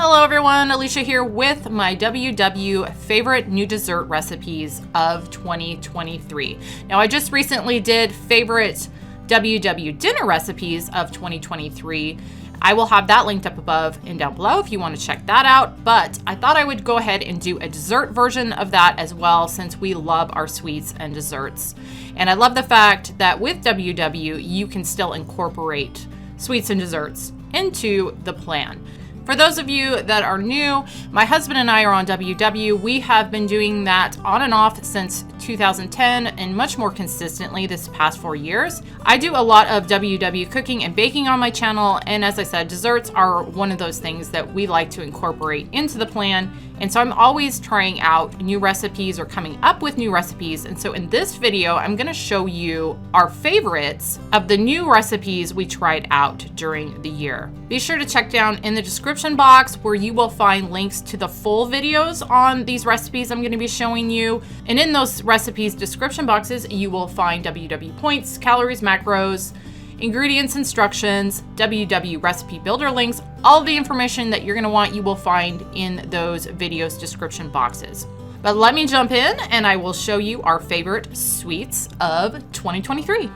Hello everyone, Alicia here with my WW favorite new dessert recipes of 2023. Now I just recently did favorite WW dinner recipes of 2023. I will have that linked up above and down below if you want to check that out, but I thought I would go ahead and do a dessert version of that as well since we love our sweets and desserts. And I love the fact that with WW you can still incorporate sweets and desserts into the plan. For those of you that are new, my husband and I are on WW. We have been doing that on and off since 2010 and much more consistently this past 4 years. I do a lot of WW cooking and baking on my channel, and as I said, desserts are one of those things that we like to incorporate into the plan. And so I'm always trying out new recipes or coming up with new recipes. And so in this video, I'm gonna show you our favorites of the new recipes we tried out during the year. Be sure to check down in the description box where you will find links to the full videos on these recipes I'm gonna be showing you. And in those recipes description boxes, you will find WW points, calories, macros, ingredients, instructions, WW recipe builder links. All of the information that you're gonna want, you will find in those videos description boxes. But let me jump in and I will show you our favorite sweets of 2023.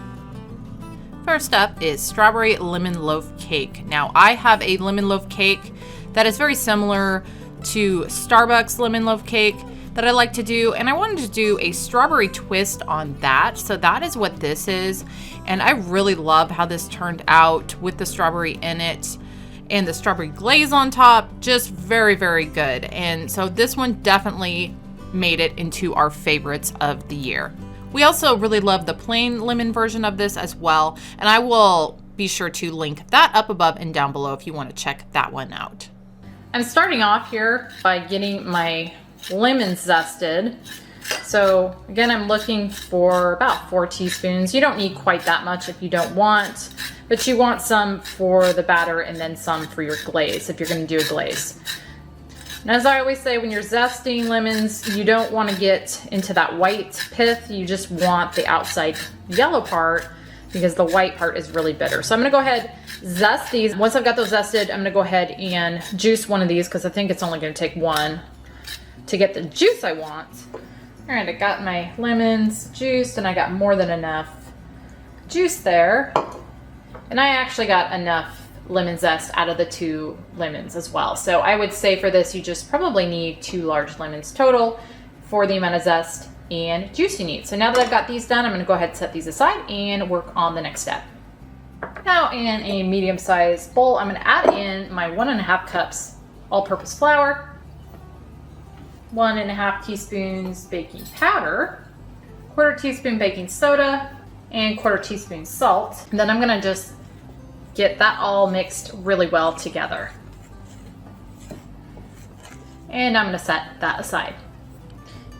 First up is strawberry lemon loaf cake. Now I have a lemon loaf cake that is very similar to Starbucks lemon loaf cake that I like to do, and I wanted to do a strawberry twist on that. So that is what this is. And I really love how this turned out with the strawberry in it and the strawberry glaze on top. Just very, very good. And so this one definitely made it into our favorites of the year. We also really love the plain lemon version of this as well. And I will be sure to link that up above and down below if you want to check that one out. I'm starting off here by getting my lemon zested. So again, I'm looking for about 4 teaspoons. You don't need quite that much if you don't want, but you want some for the batter and then some for your glaze if you're going to do a glaze. And as I always say, when you're zesting lemons, you don't want to get into that white pith. You just want the outside yellow part because the white part is really bitter. So I'm going to go ahead, zest these. Once I've got those zested, I'm going to go ahead and juice one of these because I think it's only going to take one to get the juice I want. All right, I got my lemons juiced and I got more than enough juice there. And I actually got enough lemon zest out of the 2 lemons as well. So I would say for this, you just probably need 2 large lemons total for the amount of zest and juice you need. So now that I've got these done, I'm gonna go ahead and set these aside and work on the next step. Now in a medium-sized bowl, I'm gonna add in my 1.5 cups all-purpose flour, 1.5 teaspoons baking powder, 1/4 teaspoon baking soda, and 1/4 teaspoon salt. And then I'm gonna just get that all mixed really well together. And I'm gonna set that aside.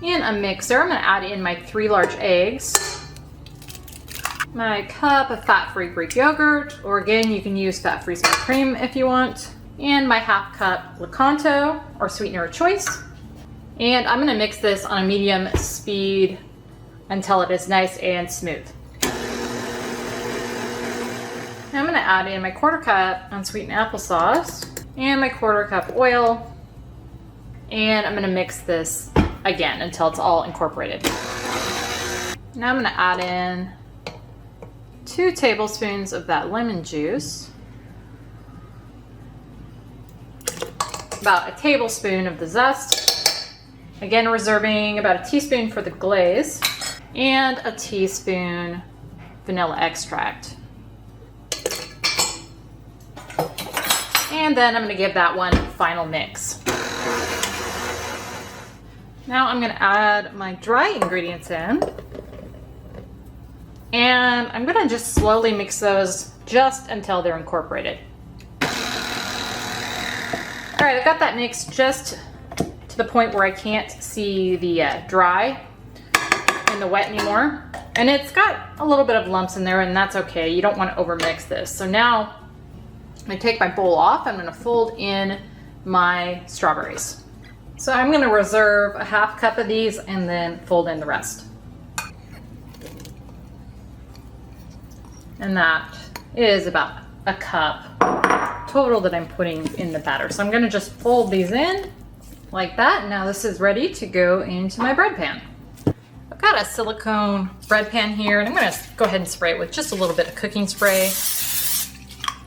In a mixer, I'm gonna add in my 3 large eggs, my cup of fat-free Greek yogurt, or again, you can use fat-free sour cream if you want, and my 1/2 cup Lakanto, or sweetener of choice. And I'm gonna mix this on a medium speed until it is nice and smooth. Now I'm gonna add in my 1/4 cup unsweetened applesauce and my 1/4 cup oil. And I'm gonna mix this again until it's all incorporated. Now I'm gonna add in 2 tablespoons of that lemon juice, about a tablespoon of the zest, again reserving about a teaspoon for the glaze, and a teaspoon vanilla extract. And then I'm gonna give that one final mix. Now I'm gonna add my dry ingredients in. And I'm gonna just slowly mix those just until they're incorporated. All right, I've got that mixed just to the point where I can't see the dry and the wet anymore. And it's got a little bit of lumps in there, and that's okay. You don't want to overmix this. So now I'm gonna take my bowl off. I'm gonna fold in my strawberries. So I'm gonna reserve a 1/2 cup of these and then fold in the rest. And that is about a cup total that I'm putting in the batter. So I'm gonna just fold these in like that. Now this is ready to go into my bread pan. I've got a silicone bread pan here, and I'm gonna go ahead and spray it with just a little bit of cooking spray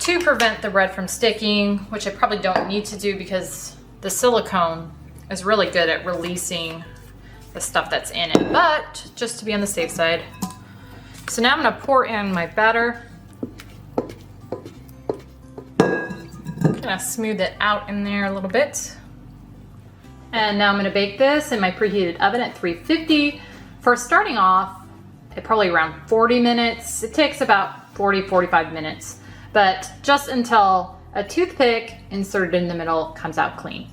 to prevent the bread from sticking, which I probably don't need to do because the silicone is really good at releasing the stuff that's in it, but just to be on the safe side. So now I'm gonna pour in my batter. Gonna smooth it out in there a little bit. And now I'm gonna bake this in my preheated oven at 350 for starting off at probably around 40 minutes. It takes about 40-45 minutes, but just until a toothpick inserted in the middle comes out clean.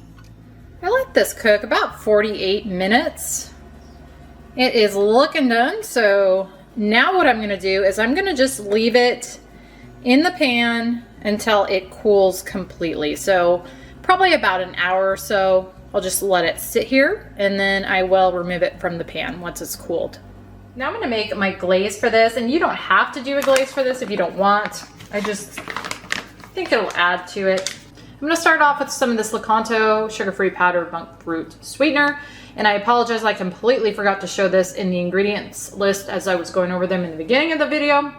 I let this cook about 48 minutes. It is looking done, so now what I'm gonna do is I'm gonna just leave it in the pan until it cools completely. So probably about an hour or so. I'll just let it sit here and then I will remove it from the pan once it's cooled. Now I'm gonna make my glaze for this, and you don't have to do a glaze for this if you don't want. I just think it'll add to it. I'm gonna start off with some of this Lakanto sugar-free powdered monk fruit sweetener. And I apologize, I completely forgot to show this in the ingredients list as I was going over them in the beginning of the video.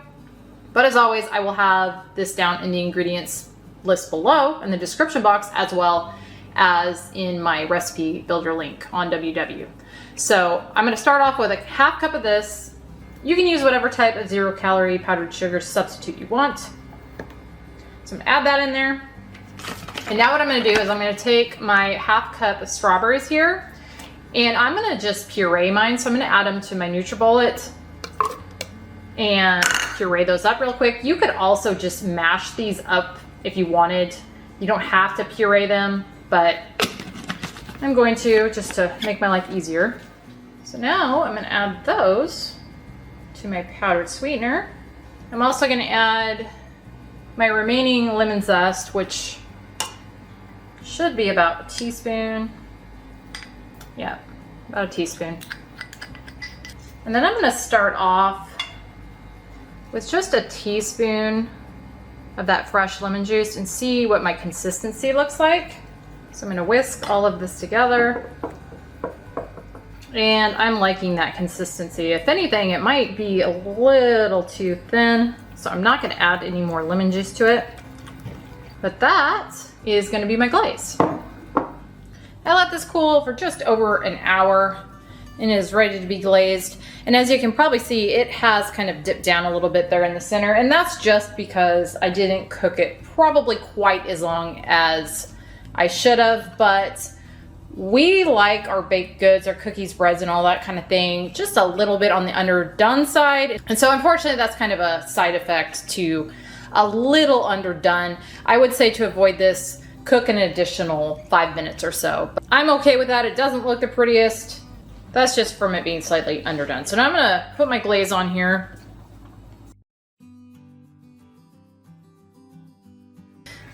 But as always, I will have this down in the ingredients list below in the description box, as well as in my recipe builder link on WW. So I'm gonna start off with a half cup of this. You can use whatever type of 0-calorie powdered sugar substitute you want. So I'm gonna add that in there. And now what I'm gonna do is I'm gonna take my half cup of strawberries here, and I'm gonna just puree mine. So I'm gonna add them to my NutriBullet and puree those up real quick. You could also just mash these up if you wanted. You don't have to puree them, but I'm going to just to make my life easier. So now I'm gonna add those to my powdered sweetener. I'm also gonna add my remaining lemon zest, which should be about a teaspoon. Yeah, about a teaspoon. And then I'm gonna start off with just a teaspoon of that fresh lemon juice and see what my consistency looks like. So I'm gonna whisk all of this together. And I'm liking that consistency. If anything, it might be a little too thin, so I'm not gonna add any more lemon juice to it. But that is gonna be my glaze. I let this cool for just over an hour and it is ready to be glazed. And as you can probably see, it has kind of dipped down a little bit there in the center, and that's just because I didn't cook it probably quite as long as I should have, but we like our baked goods, our cookies, breads, and all that kind of thing just a little bit on the underdone side. And so unfortunately, that's kind of a side effect to a little underdone. I would say to avoid this, cook an additional 5 minutes or so. But I'm okay with that. It doesn't look the prettiest. That's just from it being slightly underdone. So now I'm gonna put my glaze on here.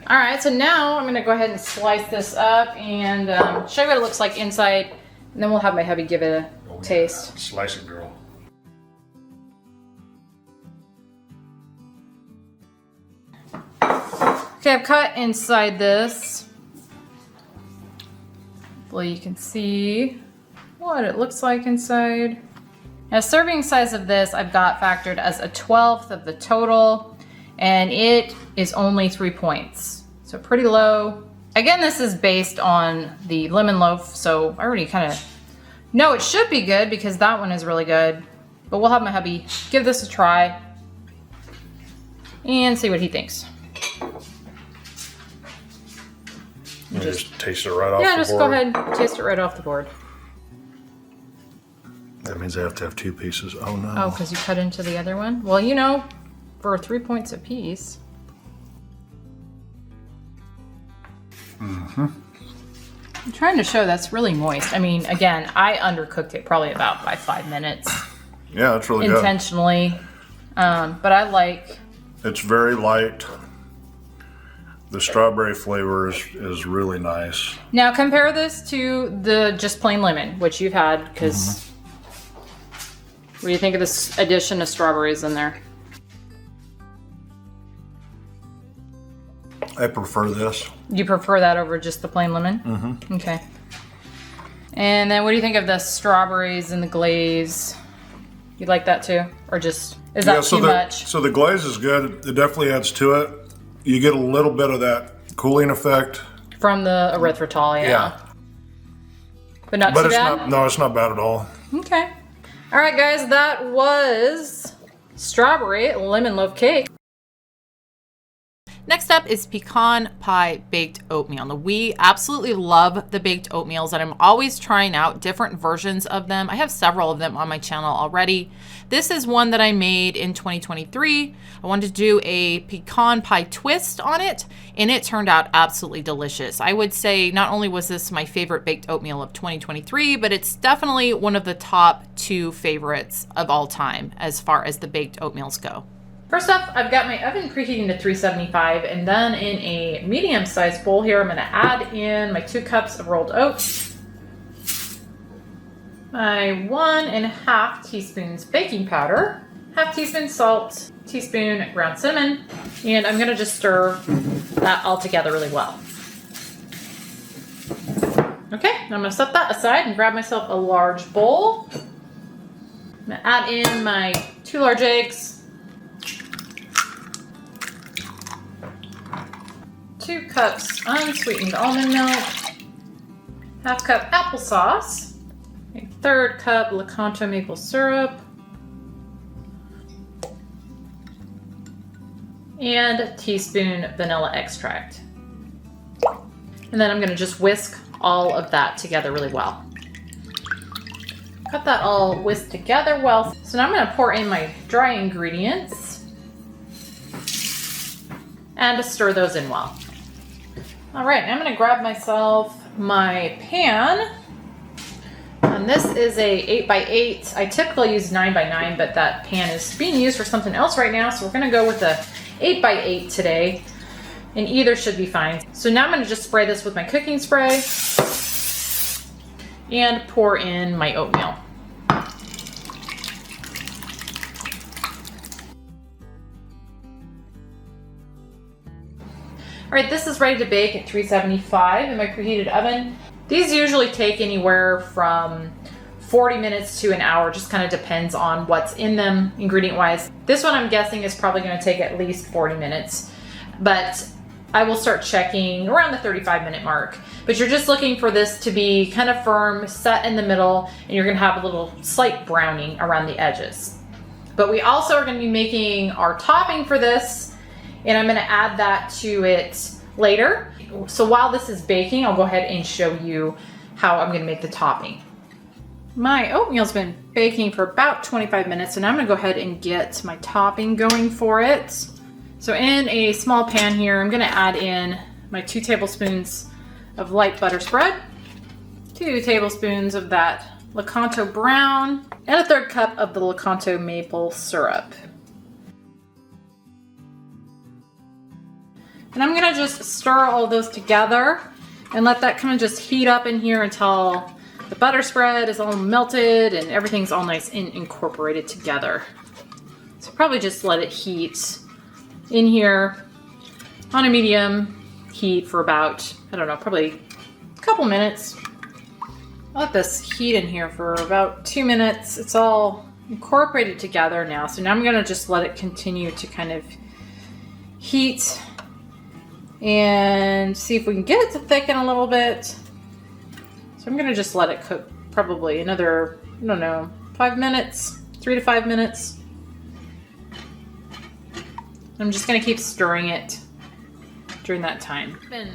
All right, so now I'm gonna go ahead and slice this up and show you what it looks like inside, and then we'll have my hubby give it a taste. Slice it, girl. Okay, I've cut inside this. Hopefully you can see what it looks like inside. Now, serving size of this I've got factored as a 1/12 of the total, and it is only 3 points. So pretty low. Again, this is based on the lemon loaf, so I already kind of know it should be good because that one is really good. But we'll have my hubby give this a try and see what he thinks. Just taste it right off the board. Yeah, just go ahead and taste it right off the board. That means I have to have 2 pieces. Oh no. Oh, because you cut into the other one? Well, you know, for 3 points a piece. Mm-hmm. I'm trying to show that's really moist. I mean, again, I undercooked it probably about by 5 minutes. Yeah, it's really good. Intentionally. But I like... It's very light. The strawberry flavor is really nice. Now compare this to the just plain lemon, which you've had, because what do you think of this addition of strawberries in there? I prefer this. You prefer that over just the plain lemon? Mm-hmm. Okay. And then what do you think of the strawberries and the glaze? You like that too? Or just, is that too much? So the glaze is good. It definitely adds to it. You get a little bit of that cooling effect. From the erythritol, yeah. But not too bad? No, it's not bad at all. Okay. All right, guys, that was strawberry lemon loaf cake. Next up is pecan pie baked oatmeal. Now, we absolutely love the baked oatmeals, and I'm always trying out different versions of them. I have several of them on my channel already. This is one that I made in 2023. I wanted to do a pecan pie twist on it, and it turned out absolutely delicious. I would say not only was this my favorite baked oatmeal of 2023, but it's definitely one of the top 2 favorites of all time as far as the baked oatmeals go. First up, I've got my oven preheating to 375, and then in a medium-sized bowl here, I'm going to add in my 2 cups of rolled oats, my 1.5 teaspoons baking powder, half teaspoon salt, teaspoon ground cinnamon, and I'm going to just stir that all together really well. Okay, I'm going to set that aside and grab myself a large bowl. I'm going to add in my 2 large eggs, 2 cups unsweetened almond milk, half cup applesauce, a 1/3 cup Lakanto maple syrup, and a teaspoon vanilla extract. And then I'm going to just whisk all of that together really well. Got that all whisked together well. So now I'm going to pour in my dry ingredients and stir those in well. All right, I'm gonna grab myself my pan. And this is a 8x8. I typically use 9x9, but that pan is being used for something else right now. So we're gonna go with a 8x8 today. And either should be fine. So now I'm gonna just spray this with my cooking spray and pour in my oatmeal. All right, this is ready to bake at 375 in my preheated oven. These usually take anywhere from 40 minutes to an hour, just kind of depends on what's in them ingredient-wise. This one I'm guessing is probably gonna take at least 40 minutes, but I will start checking around the 35-minute mark. But you're just looking for this to be kind of firm, set in the middle, and you're gonna have a little slight browning around the edges. But we also are gonna be making our topping for this, and I'm gonna add that to it later. So while this is baking, I'll go ahead and show you how I'm gonna make the topping. My oatmeal's been baking for about 25 minutes, and I'm gonna go ahead and get my topping going for it. So in a small pan here, I'm gonna add in my 2 tablespoons of light butter spread, 2 tablespoons of that Lakanto brown, and a 1/3 cup of the Lakanto maple syrup. And I'm gonna just stir all those together and let that kind of just heat up in here until the butter spread is all melted and everything's all nice and incorporated together. So probably just let it heat in here on a medium heat for about, I don't know, probably a couple minutes. I'll let this heat in here for about 2 minutes. It's all incorporated together now. So now I'm gonna just let it continue to kind of heat and see if we can get it to thicken a little bit. So I'm gonna just let it cook probably another, I don't know, 5 minutes, 3 to 5 minutes. I'm just gonna keep stirring it during that time. I've been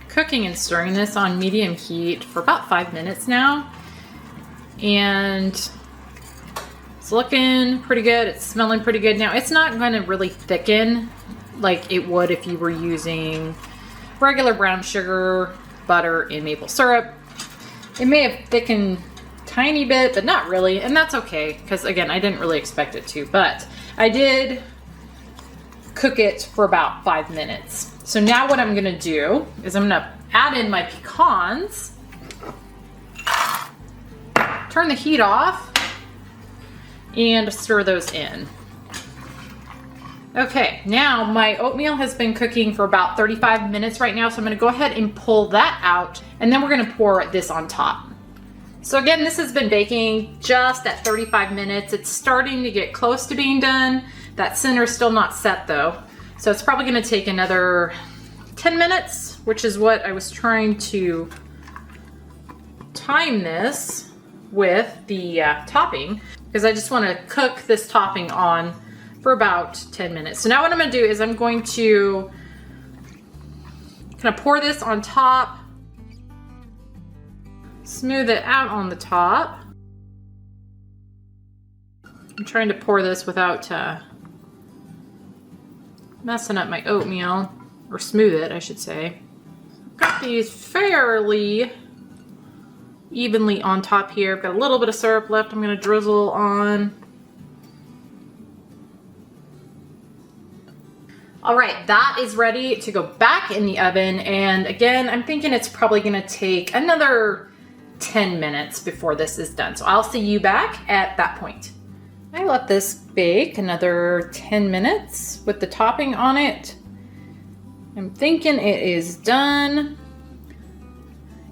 cooking and stirring this on medium heat for about 5 minutes now. And it's looking pretty good. It's smelling pretty good now. It's not gonna really thicken like it would if you were using regular brown sugar, butter, and maple syrup. It may have thickened a tiny bit, but not really, and that's okay, because again, I didn't really expect it to, but I did cook it for about 5 minutes. So now what I'm gonna do is I'm gonna add in my pecans, turn the heat off, and stir those in. Okay, now my oatmeal has been cooking for about 35 minutes right now, so I'm gonna go ahead and pull that out, and then we're gonna pour this on top. So again, this has been baking just at 35 minutes. It's starting to get close to being done. That center is still not set though. So it's probably gonna take another 10 minutes, which is what I was trying to time this with the topping, because I just wanna cook this topping on for about 10 minutes. So now what I'm gonna do is I'm going to kind of pour this on top, smooth it out on the top. I'm trying to pour this without messing up my oatmeal, or smooth it, I should say. Got these fairly evenly on top here. I've got a little bit of syrup left I'm gonna drizzle on. All right, that is ready to go back in the oven. And again, I'm thinking it's probably gonna take another 10 minutes before this is done. So I'll see you back at that point. I let this bake another 10 minutes with the topping on it. I'm thinking it is done.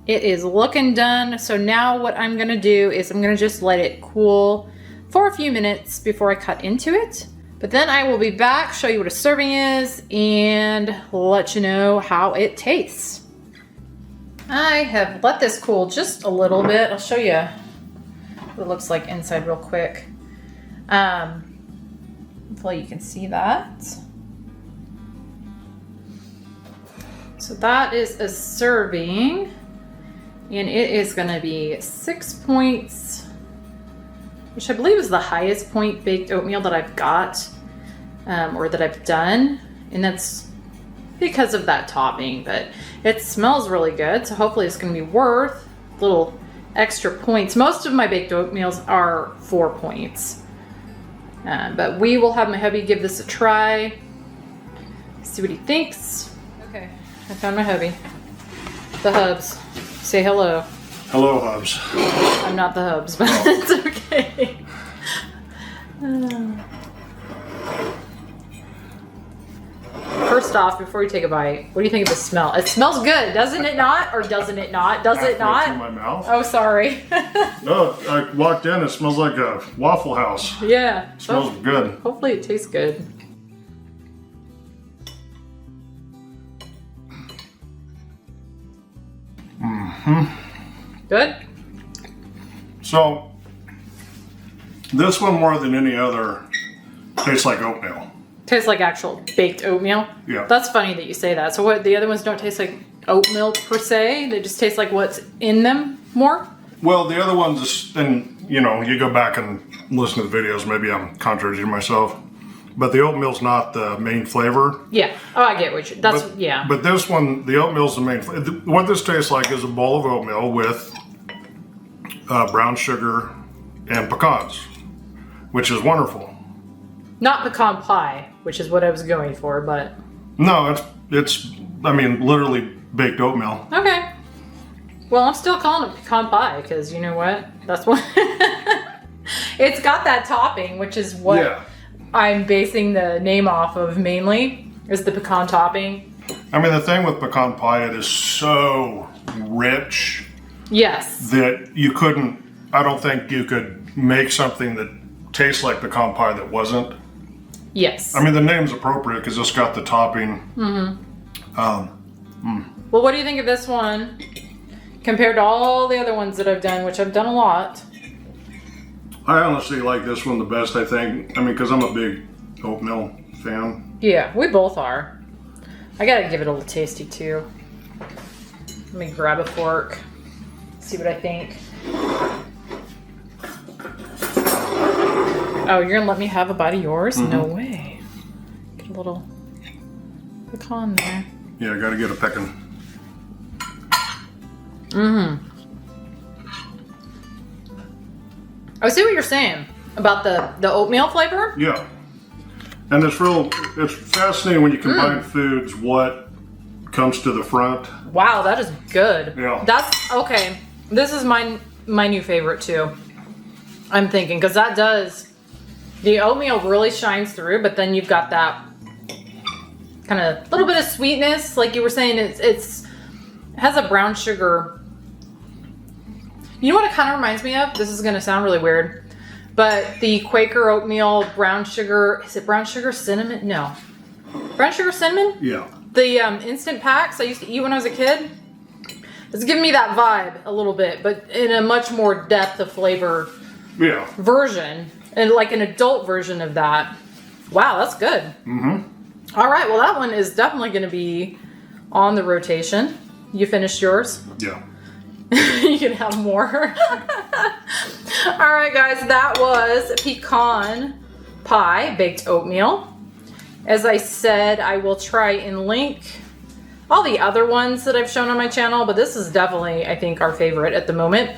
It is looking done. So now what I'm gonna do is I'm gonna just let it cool for a few minutes before I cut into it. But then I will be back, show you what a serving is, and let you know how it tastes. I have let this cool just a little bit. I'll show you what it looks like inside real quick. Hopefully you can see that. So that is a serving, and it is gonna be 6 points, which I believe is the highest point baked oatmeal that I've got, or that I've done. And that's because of that topping, but it smells really good. So hopefully it's gonna be worth little extra points. Most of my baked oatmeals are 4 points. But we will have my hubby give this a try, see what he thinks. Okay, I found my hubby. The Hubs. Say hello. Hello, Hubs. I'm not the Hubs, but it's okay. First off, before you take a bite, what do you think of the smell? It smells good, doesn't it not? Or doesn't it not? Does it not? In my mouth. Oh, sorry. No, I walked in. It smells like a Waffle House. Yeah. It smells good. Hopefully it tastes good. Good? So, this one more than any other tastes like oatmeal. Tastes like actual baked oatmeal? Yeah. That's funny that you say that. So what, the other ones don't taste like oatmeal per se? They just taste like what's in them more? Well, the other ones, and you know, you go back and listen to the videos, maybe I'm contradicting myself, but the oatmeal's not the main flavor. Yeah. Oh, I get what you're, that's, yeah. But this one, the oatmeal's the main flavor. What this tastes like is a bowl of oatmeal with brown sugar and pecans, which is wonderful. Not pecan pie, which is what I was going for, but... No, it's I mean, literally baked oatmeal. Okay. Well, I'm still calling it pecan pie, because you know what? That's what... It's got that topping, which is what I'm basing the name off of mainly, is the pecan topping. I mean, the thing with pecan pie, it is so rich. Yes. That you couldn't, I don't think you could make something that tastes like pecan pie that wasn't. Yes. I mean, the name's appropriate because it's got the topping. Well, what do you think of this one compared to all the other ones that I've done, which I've done a lot? I honestly like this one the best, I think. I mean, because I'm a big oatmeal fan. Yeah, we both are. I gotta give it a little tasty too. Let me grab a fork, see what I think. Oh, you're gonna let me have a bite of yours? No way. Get a little pecan there. Yeah, I gotta get a Pecan. I see what you're saying about the oatmeal flavor. Yeah. And it's fascinating when you combine foods, what comes to the front. Wow, that is good. Yeah. That's, okay. This is my new favorite too. I'm thinking, because that does, the oatmeal really shines through, but then you've got that kind of a little bit of sweetness. Like you were saying, it has a brown sugar. You know what it kind of reminds me of? This is going to sound really weird, but the Quaker oatmeal brown sugar, is it brown sugar cinnamon? No. Brown sugar cinnamon? Yeah. The instant packs I used to eat when I was a kid. It's giving me that vibe a little bit, but in a much more depth of flavor version, and like an adult version of that. Wow, that's good. Mm-hmm. All right, well, that one is definitely going to be on the rotation. You finished yours? Yeah. You can have more. All right, guys, that was pecan pie, baked oatmeal. As I said, I will try and link all the other ones that I've shown on my channel, but this is definitely, I think, our favorite at the moment.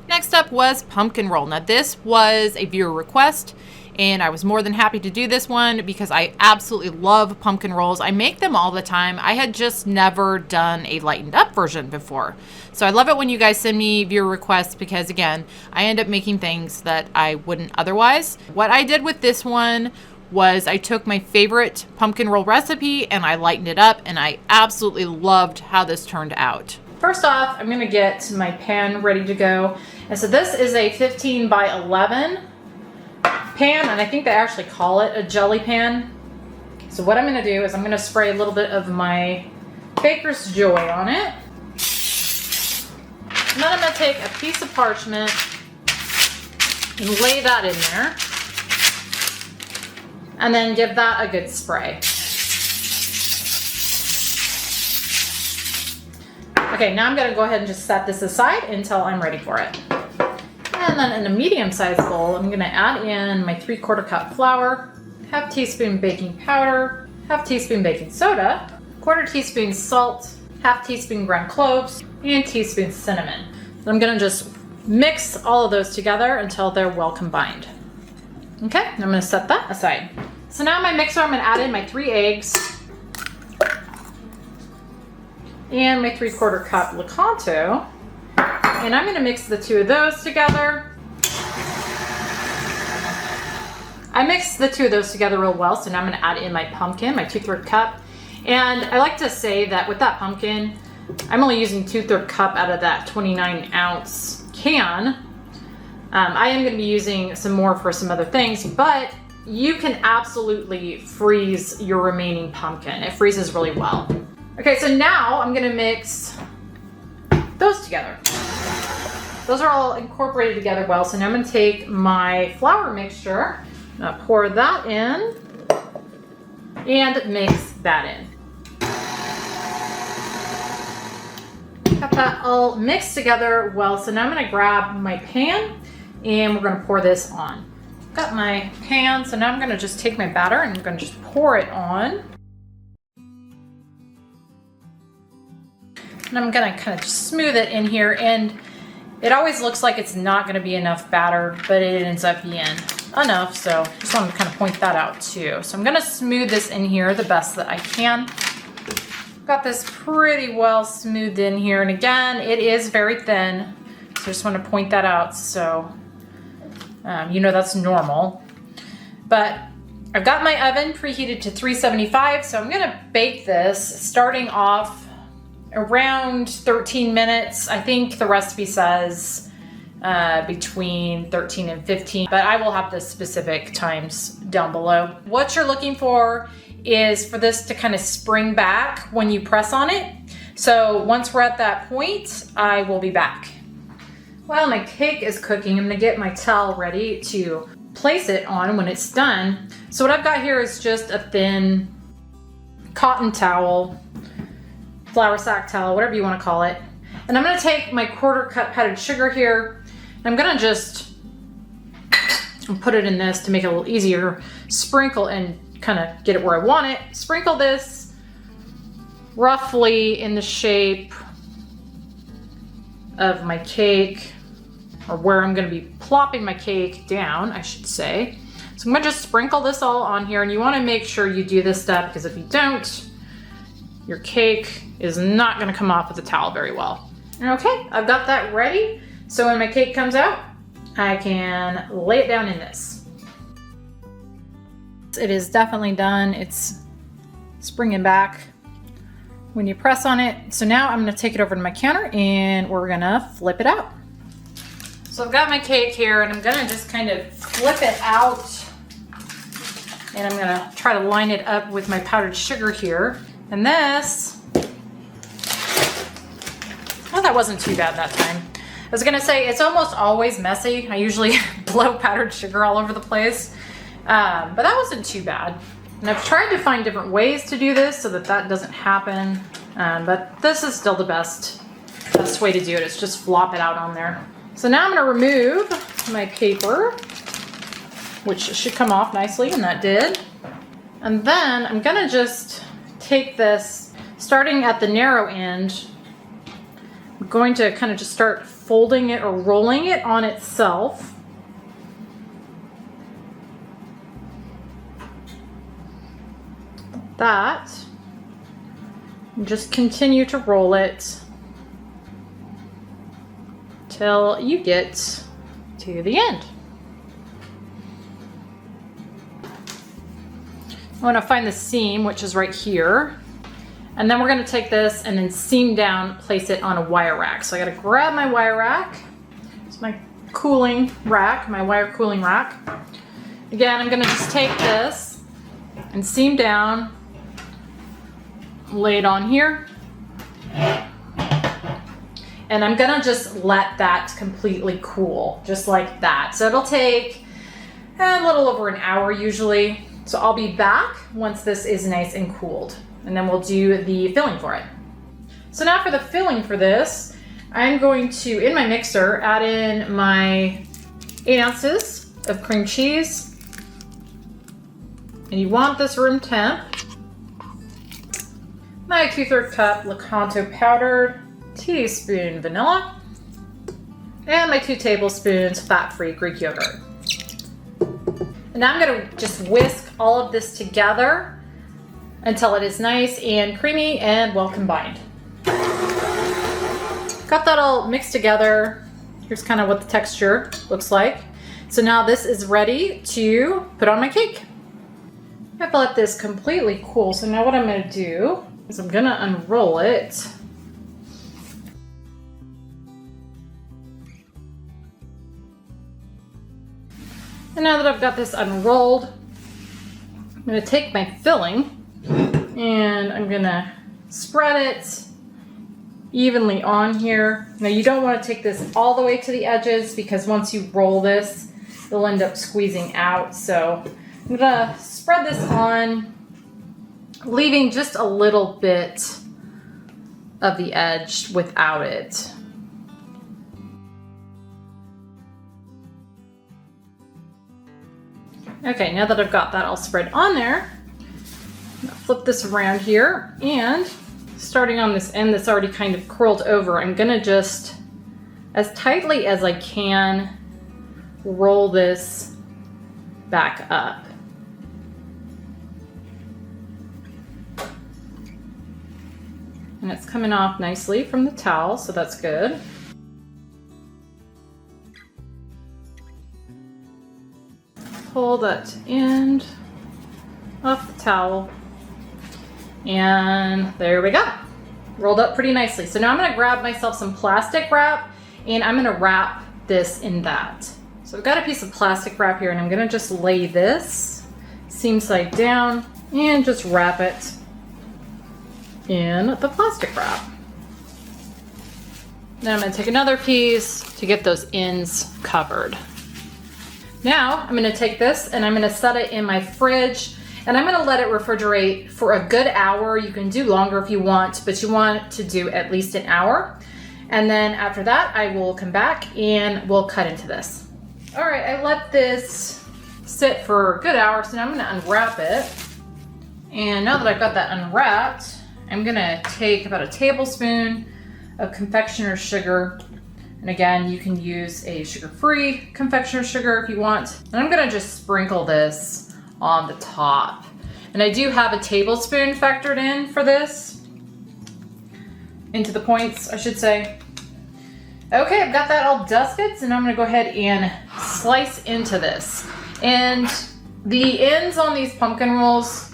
Next up was pumpkin roll. Now, this was a viewer request, and I was more than happy to do this one because I absolutely love pumpkin rolls. I make them all the time. I had just never done a lightened up version before. So I love it when you guys send me viewer requests because, again, I end up making things that I wouldn't otherwise. What I did with this one was I took my favorite pumpkin roll recipe and I lightened it up, and I absolutely loved how this turned out. First off, I'm gonna get my pan ready to go. And so this is a 15 by 11 pan, and I think they actually call it a jelly pan. So what I'm gonna do is I'm gonna spray a little bit of my Baker's Joy on it. And then I'm gonna take a piece of parchment and lay that in there. And then give that a good spray. Okay, now I'm gonna go ahead and just set this aside until I'm ready for it. And then in a medium-sized bowl, I'm gonna add in my 3/4 cup flour, half teaspoon baking powder, half teaspoon baking soda, 1/4 teaspoon salt, half teaspoon ground cloves, and teaspoon cinnamon. So I'm gonna just mix all of those together until they're well combined. Okay, I'm gonna set that aside. So now my mixer, I'm gonna add in my 3 eggs and my 3/4 cup Lakanto. And I'm gonna mix the two of those together. I mixed the two of those together real well, so now I'm gonna add in my pumpkin, my 2/3 cup. And I like to say that with that pumpkin, I'm only using 2/3 cup out of that 29 ounce can. I am gonna be using some more for some other things, but you can absolutely freeze your remaining pumpkin. It freezes really well. Okay, so now I'm gonna mix those together. Those are all incorporated together well, so now I'm gonna take my flour mixture, I'm gonna pour that in, and mix that in. Got that all mixed together well, so now I'm gonna grab my pan, and we're gonna pour this on. Got my pan, so now I'm gonna just take my batter and I'm gonna just pour it on. And I'm gonna kind of just smooth it in here, and it always looks like it's not gonna be enough batter, but it ends up being enough, so just wanted to kind of point that out too. So I'm gonna smooth this in here the best that I can. Got this pretty well smoothed in here, and again, it is very thin, so I just want to point that out so you know that's normal. But I've got my oven preheated to 375, so I'm gonna bake this starting off around 13 minutes. I think the recipe says between 13 and 15, but I will have the specific times down below. What you're looking for is for this to kind of spring back when you press on it. So once we're at that point, I will be back. While my cake is cooking, I'm gonna get my towel ready to place it on when it's done. So what I've got here is just a thin cotton towel, flour sack towel, whatever you wanna call it. And I'm gonna take my 1/4 cup powdered sugar here, and I'm gonna just put it in this to make it a little easier. Sprinkle and kind of get it where I want it. Sprinkle this roughly in the shape of my cake, or where I'm gonna be plopping my cake down, I should say. So I'm gonna just sprinkle this all on here, and you wanna make sure you do this step, because if you don't, your cake is not gonna come off with the towel very well. Okay, I've got that ready. So when my cake comes out, I can lay it down in this. It is definitely done. It's springing back when you press on it. So now I'm gonna take it over to my counter and we're gonna flip it out. So I've got my cake here and I'm gonna just kind of flip it out, and I'm gonna try to line it up with my powdered sugar here. And this, oh, that wasn't too bad that time. I was gonna say, it's almost always messy. I usually blow powdered sugar all over the place, but that wasn't too bad. And I've tried to find different ways to do this so that that doesn't happen, but this is still the best way to do it. It's just flop it out on there. So now I'm gonna remove my paper, which should come off nicely, and that did. And then I'm gonna just take this, starting at the narrow end, I'm going to kind of just start folding it or rolling it on itself. That. And just continue to roll it till you get to the end. I want to find the seam, which is right here. And then we're going to take this and then seam down, place it on a wire rack. So I got to grab my wire rack. It's my cooling rack, my wire cooling rack. Again, I'm going to just take this and seam down, lay it on here. And I'm going to just let that completely cool, just like that. So it'll take a little over an hour usually. So I'll be back once this is nice and cooled, and then we'll do the filling for it. So now for the filling for this, I'm going to, in my mixer, add in my 8 ounces of cream cheese. And you want this room temp. My 2/3 cup Lakanto powdered, teaspoon vanilla, and my 2 tablespoons fat-free Greek yogurt. And now I'm gonna just whisk all of this together until it is nice and creamy and well combined. Got that all mixed together. Here's kind of what the texture looks like. So now this is ready to put on my cake. I've let this completely cool. So now what I'm gonna do is I'm gonna unroll it. And now that I've got this unrolled, I'm gonna take my filling and I'm gonna spread it evenly on here. Now you don't want to take this all the way to the edges because once you roll this, it'll end up squeezing out. So I'm gonna spread this on, leaving just a little bit of the edge without it. Okay, now that I've got that all spread on there, I'm gonna flip this around here, and starting on this end that's already kind of curled over, I'm gonna just, as tightly as I can, roll this back up. And it's coming off nicely from the towel, so that's good. Pull that end off the towel, and there we go. Rolled up pretty nicely. So now I'm gonna grab myself some plastic wrap and I'm gonna wrap this in that. So I've got a piece of plastic wrap here and I'm gonna just lay this seam side down and just wrap it in the plastic wrap. Then I'm gonna take another piece to get those ends covered. Now I'm gonna take this and I'm gonna set it in my fridge, and I'm gonna let it refrigerate for a good hour. You can do longer if you want, but you want to do at least an hour. And then after that, I will come back and we'll cut into this. All right, I let this sit for a good hour, so now I'm gonna unwrap it. And now that I've got that unwrapped, I'm gonna take about a tablespoon of confectioner's sugar. And again, you can use a sugar-free confectioner's sugar if you want. And I'm gonna just sprinkle this on the top. And I do have a tablespoon factored in for this. Into the points, I should say. Okay, I've got that all dusted, so now I'm gonna go ahead and slice into this. And the ends on these pumpkin rolls,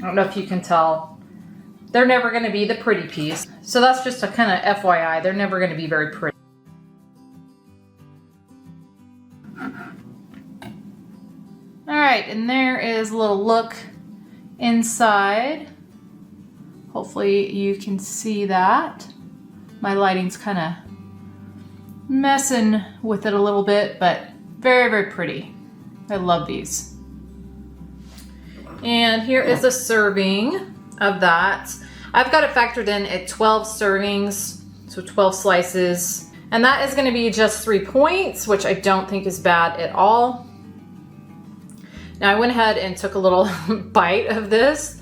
I don't know if you can tell. They're never going to be the pretty piece. So that's just a kind of FYI. They're never going to be very pretty. All right, and there is a little look inside. Hopefully you can see that. My lighting's kind of messing with it a little bit, but very, very pretty. I love these. And here is a serving of that. I've got it factored in at 12 servings, so 12 slices. And that is gonna be just 3 points, which I don't think is bad at all. Now I went ahead and took a little bite of this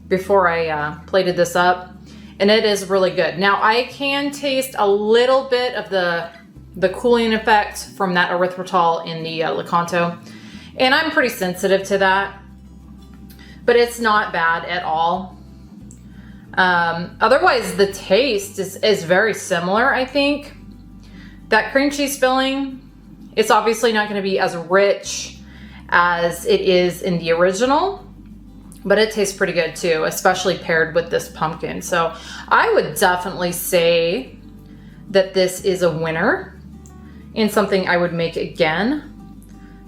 before I plated this up, and it is really good. Now I can taste a little bit of the cooling effect from that erythritol in the Lecanto, and I'm pretty sensitive to that, but it's not bad at all. Otherwise, the taste is very similar, I think. That cream cheese filling, it's obviously not going to be as rich as it is in the original, but it tastes pretty good too, especially paired with this pumpkin. So I would definitely say that this is a winner and something I would make again.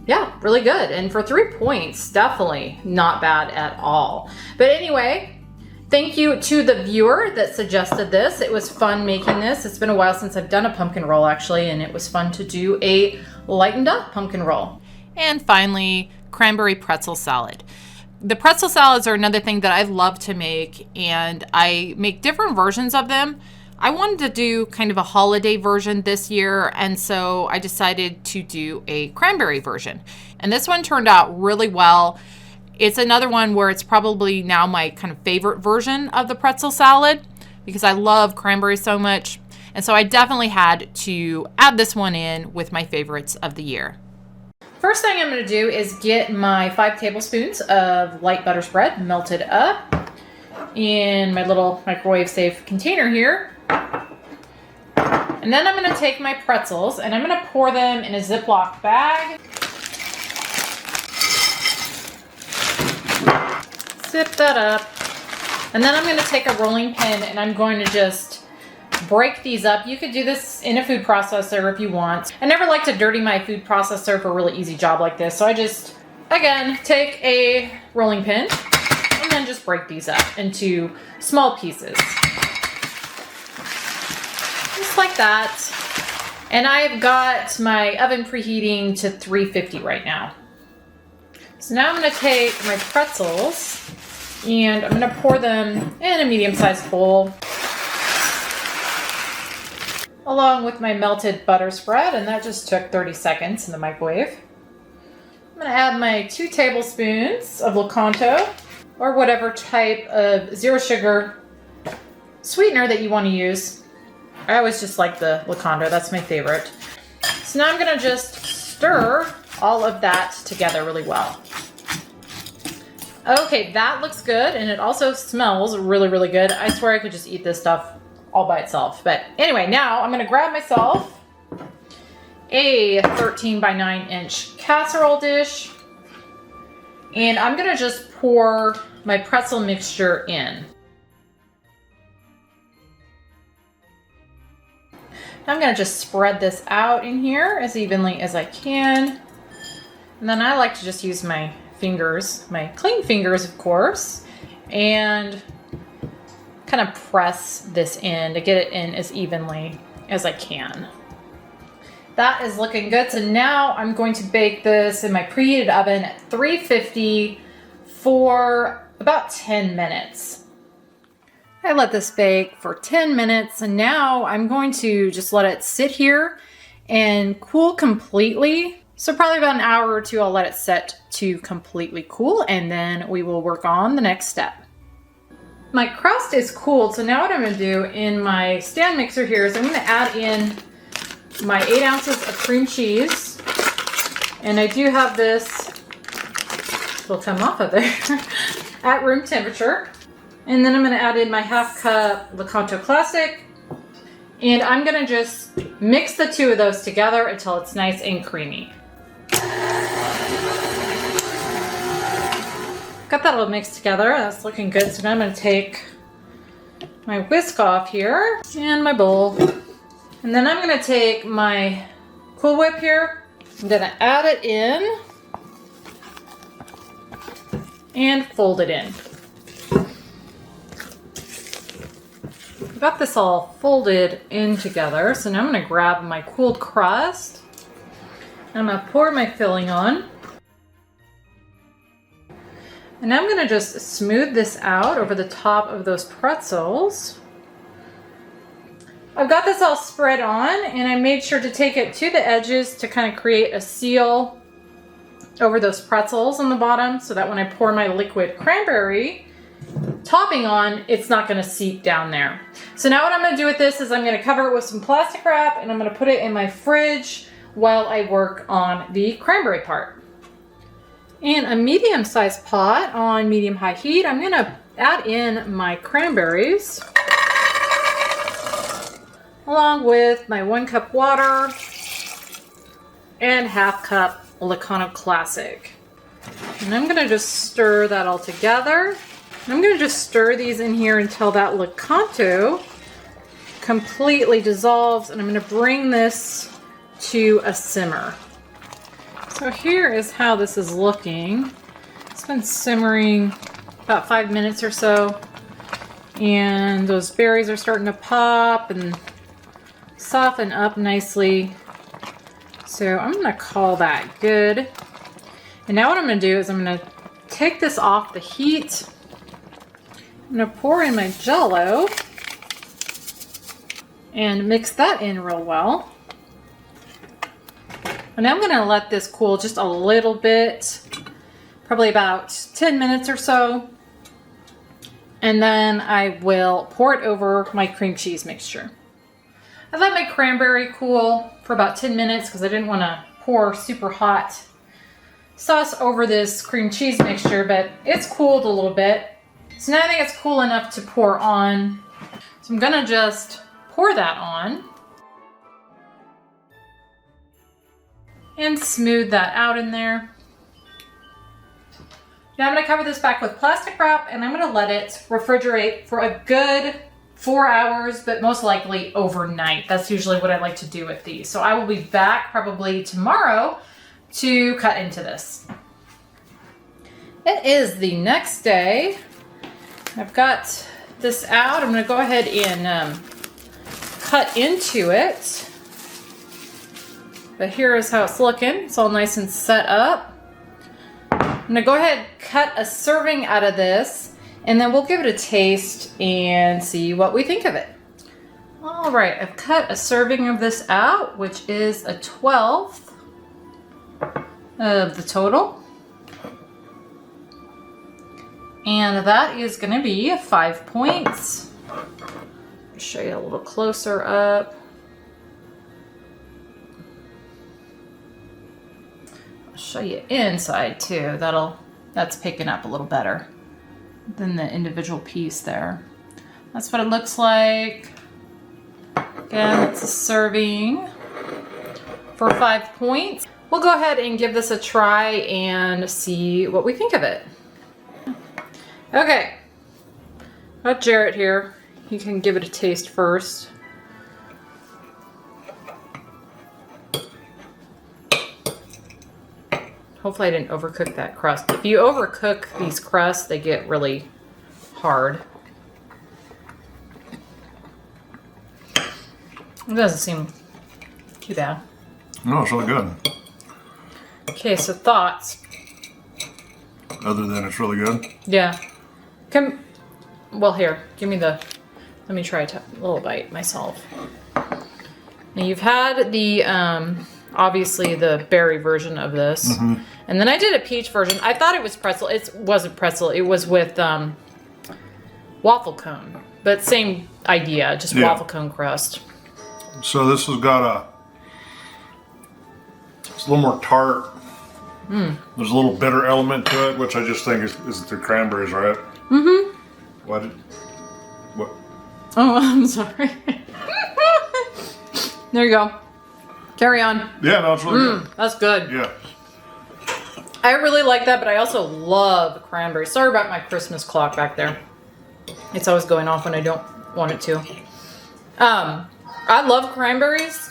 Yeah, really good. And for 3 points, definitely not bad at all. But anyway, thank you to the viewer that suggested this. It was fun making this. It's been a while since I've done a pumpkin roll actually, and it was fun to do a lightened up pumpkin roll. And finally, cranberry pretzel salad. The pretzel salads are another thing that I love to make, and I make different versions of them. I wanted to do kind of a holiday version this year, and so I decided to do a cranberry version. And this one turned out really well. It's another one where it's probably now my kind of favorite version of the pretzel salad because I love cranberry so much. And so I definitely had to add this one in with my favorites of the year. First thing I'm going to do is get my 5 tablespoons of light butter spread melted up in my little microwave safe container here. And then I'm going to take my pretzels and I'm going to pour them in a Ziploc bag. Zip that up. And then I'm going to take a rolling pin and I'm going to just break these up. You could do this in a food processor if you want. I never like to dirty my food processor for a really easy job like this. So I just, again, take a rolling pin and then just break these up into small pieces. Just like that. And I've got my oven preheating to 350 right now. So now I'm going to take my pretzels and I'm going to pour them in a medium-sized bowl along with my melted butter spread, and that just took 30 seconds in the microwave. I'm going to add my 2 tablespoons of Lecanto or whatever type of zero sugar sweetener that you want to use. I always just like the Lecanto, that's my favorite. So now I'm going to just stir all of that together really well. Okay, that looks good, and it also smells really, really good. I swear I could just eat this stuff all by itself. But anyway, now I'm going to grab myself a 13 by 9 inch casserole dish, and I'm going to just pour my pretzel mixture in. I'm going to just spread this out in here as evenly as I can. And then I like to just use my fingers, my clean fingers, of course, and kind of press this in to get it in as evenly as I can. That is looking good. So now I'm going to bake this in my preheated oven at 350 for about 10 minutes. I let this bake for 10 minutes and now I'm going to just let it sit here and cool completely. So probably about an hour or two I'll let it set to completely cool, and then we will work on the next step. My crust is cooled, so now what I'm going to do in my stand mixer here is I'm going to add in my 8 ounces of cream cheese. And I do have this, will come off of there, at room temperature. And then I'm going to add in my half cup Lecanto Classic. And I'm going to just mix the 2 of those together until it's nice and creamy. got that all mixed together. That's looking good. So now I'm going to take my whisk off here and my bowl. And then I'm going to take my Cool Whip here. I'm going to add it in and fold it in. I've got this all folded in together. So now I'm going to grab my cooled crust. I'm going to pour my filling on. And I'm going to just smooth this out over the top of those pretzels. I've got this all spread on, and I made sure to take it to the edges to kind of create a seal over those pretzels on the bottom so that when I pour my liquid cranberry topping on, it's not going to seep down there. So now what I'm going to do with this is I'm going to cover it with some plastic wrap, and I'm going to put it in my fridge while I work on the cranberry part. In a medium-sized pot on medium-high heat, I'm going to add in my cranberries along with my 1 cup water and 1/2 cup Lacano Classic. And I'm going to just stir that all together. And I'm going to just stir these in here until that Lakanto completely dissolves, and I'm going to bring this to a simmer. So here is how this is looking. It's been simmering about 5 minutes or so, and those berries are starting to pop and soften up nicely. So I'm gonna call that good. And now what I'm gonna do is I'm gonna take this off the heat. I'm gonna pour in my Jell-O and mix that in real well. And I'm going to let this cool just a little bit, probably about 10 minutes or so. And then I will pour it over my cream cheese mixture. I let my cranberry cool for about 10 minutes because I didn't want to pour super hot sauce over this cream cheese mixture, but it's cooled a little bit. So now I think it's cool enough to pour on. So I'm going to just pour that on. And smooth that out in there. Now I'm going to cover this back with plastic wrap, and I'm going to let it refrigerate for a good 4 hours, but most likely overnight. That's usually what I like to do with these. So I will be back probably tomorrow to cut into this. It is the next day. I've got this out. I'm going to go ahead and cut into it. But here is how it's looking. It's all nice and set up. I'm gonna go ahead and cut a serving out of this, and then we'll give it a taste and see what we think of it. All right, I've cut a serving of this out, which is a 1/12 of the total. And that is gonna be 5 points. I'll show you a little closer up. Show you inside too. That's picking up a little better than the individual piece there. That's what it looks like. Again, it's a serving for 5 points. We'll go ahead and give this a try and see what we think of it. Okay, got Jarrett here. You can give it a taste first. Hopefully I didn't overcook that crust. If you overcook these crusts, they get really hard. It doesn't seem too bad. No, it's really good. Okay, so thoughts. Other than it's really good? Yeah. Well, here, let me try a little bite myself. Now you've had the, obviously the berry version of this. Mm-hmm. And then I did a peach version. I thought it was pretzel. It wasn't pretzel. It was with waffle cone. But same idea, just waffle cone crust. So this has got it's a little more tart. There's a little bitter element to it, which I just think is the cranberries, right? Mm-hmm. What? Oh, I'm sorry. There you go. Carry on. Yeah, no, it's really good. That's good. Yeah. I really like that, but I also love cranberry. Sorry about my Christmas clock back there. It's always going off when I don't want it to. I love cranberries,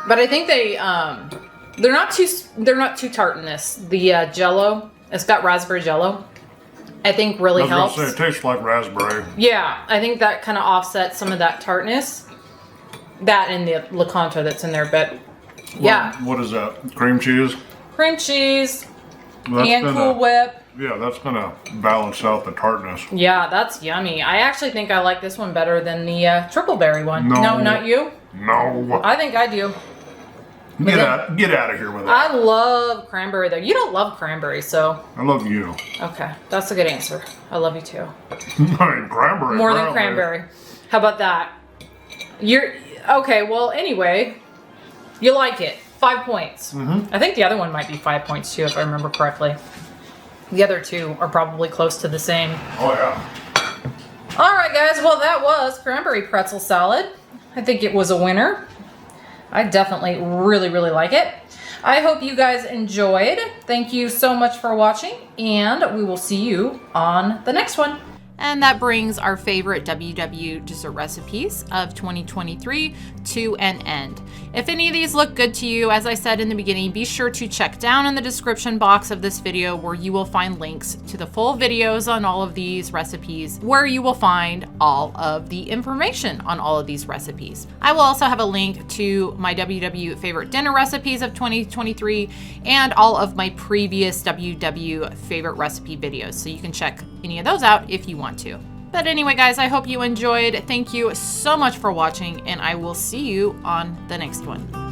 but I think they're not too tart in this. The Jello, it's got raspberry Jello. I think really helps. I was gonna say, it tastes like raspberry. Yeah, I think that kind of offsets some of that tartness. That and the Lakanto that's in there, but yeah. What is that? Cream cheese? Cream cheese and Cool Whip. Yeah, that's gonna balance out the tartness. Yeah, that's yummy. I actually think I like this one better than the triple berry one. No, not you? No. I think I do. Get out of here with that. I love cranberry though. You don't love cranberry, so. I love you. Okay, that's a good answer. I love you too. I mean, cranberry. More than cranberry. How about that? You're okay. Well, anyway, you like it. 5 points. I think the other one might be 5 points too, if I remember correctly. The other two are probably close to the same. Oh yeah. All right, guys. Well, that was cranberry pretzel salad. I think it was a winner. I definitely really, really like it. I hope you guys enjoyed. Thank you so much for watching, and we will see you on the next one. And that brings our favorite WW dessert recipes of 2023 to an end. If any of these look good to you, as I said in the beginning, be sure to check down in the description box of this video where you will find links to the full videos on all of these recipes, where you will find all of the information on all of these recipes. I will also have a link to my WW favorite dinner recipes of 2023 and all of my previous WW favorite recipe videos, so you can check any of those out if you want to. But anyway, guys, I hope you enjoyed. Thank you so much for watching, and I will see you on the next one.